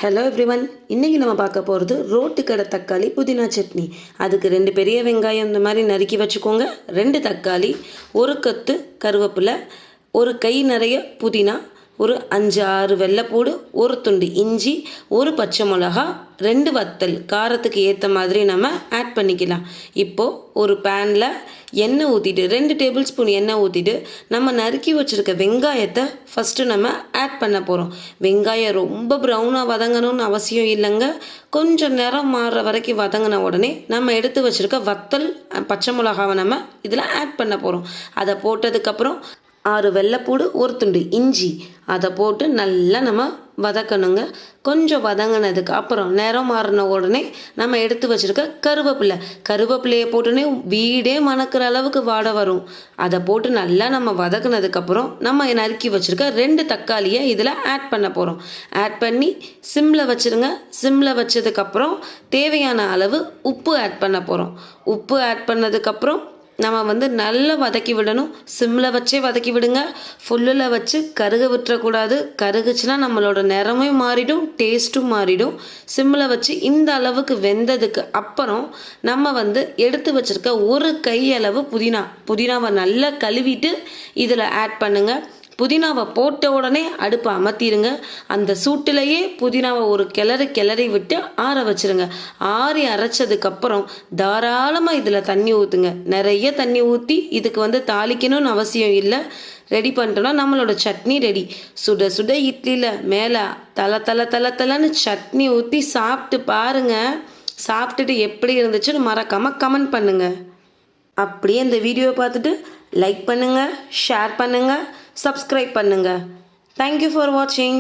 Hello everyone, இன்றைக்கி நம்ம பார்க்க போகிறது ரோட்டு கடை தக்காளி புதினா சட்னி. அதுக்கு 2 பெரிய வெங்காயம் இந்த மாதிரி நறுக்கி வச்சுக்கோங்க, 2 தக்காளி, ஒரு கொத்து கருவேப்பிலை, ஒரு கை நிறைய புதினா, ஒரு 5-6 வெள்ளைப்பூடு, ஒரு துண்டு இஞ்சி, ஒரு பச்சை மிளகா, 2 வத்தல் காரத்துக்கு ஏற்ற மாதிரி நம்ம ஆட் பண்ணிக்கலாம். இப்போது ஒரு பேனில் எண்ணெய் ஊற்றிட்டு 2 டேபிள் ஸ்பூன் எண்ணெய் ஊற்றிட்டு நம்ம நறுக்கி வச்சுருக்க வெங்காயத்தை ஃபஸ்ட்டு நம்ம ஆட் பண்ண போகிறோம். வெங்காயம் ரொம்ப ப்ரௌனாக வதங்கணும்னு அவசியம் இல்லைங்க. கொஞ்சம் நிறம் மாறுற வரைக்கும் வதங்கின உடனே நம்ம எடுத்து வச்சுருக்க வத்தல் பச்சை மிளகாவை நம்ம இதில் ஆட் பண்ண போகிறோம். அதை போட்டதுக்கப்புறம் 6 வெள்ளைப்பூடு, ஒரு துண்டு இஞ்சி அதை போட்டு நல்லா நம்ம வதக்கணுங்க. கொஞ்சம் வதங்கினதுக்கு அப்புறம் நிறம் மாறின உடனே நம்ம எடுத்து வச்சுருக்க கருவேப்பிலையை போட்டுனே வீடே மணக்கிற அளவுக்கு வாடை வரும். அதை போட்டு நல்லா நம்ம வதக்குனதுக்கப்புறம் நம்ம நறுக்கி வச்சுருக்க 2 தக்காளியை இதில் ஆட் பண்ண போகிறோம். ஆட் பண்ணி சிம்மில் வச்சுருங்க. சிம்மில் வச்சதுக்கப்புறம் தேவையான அளவு உப்பு ஆட் பண்ண போகிறோம். உப்பு ஆட் பண்ணதுக்கப்புறம் நம்ம நல்லா வதக்கி விடணும். சிம்மில் வச்சே வதக்கி விடுங்க. ஃபுல்லில் வச்சு கருக விட்டுறக்கூடாது. கருகுச்சுன்னா நம்மளோட நிறமே மாறிடும், டேஸ்ட்டும் மாறிடும். சிம்மில் வச்சு இந்த அளவுக்கு வெந்ததுக்கு அப்புறம் நம்ம எடுத்து வச்சுருக்க ஒரு கையளவு புதினாவை நல்லா கழுவிட்டு இதில் ஆட் பண்ணுங்கள். புதினாவை போட்ட உடனே அடுப்பை அமர்த்திடுங்க. அந்த சூட்டிலேயே புதினாவை ஒரு கிளறி விட்டு ஆற வச்சுருங்க. ஆறி அரைச்சதுக்கப்புறம் தாராளமாக இதில் தண்ணி ஊற்றுங்க. நிறைய தண்ணி ஊற்றி இதுக்கு தாளிக்கணும்னு அவசியம் இல்லை. ரெடி பண்ணிட்டோன்னா நம்மளோட சட்னி ரெடி. சுட சுட இட்லியில் மேலே தலை சட்னி ஊற்றி சாப்பிட்டு பாருங்கள். சாப்பிட்டுட்டு எப்படி இருந்துச்சுன்னு மறக்காமல் கமெண்ட் பண்ணுங்கள். அப்படியே இந்த வீடியோவை பார்த்துட்டு லைக் பண்ணுங்கள், ஷேர் பண்ணுங்கள், சப்ஸ்கிரைப் பண்ணுங்கள். தேங்க்யூ ஃபார் வாட்சிங்.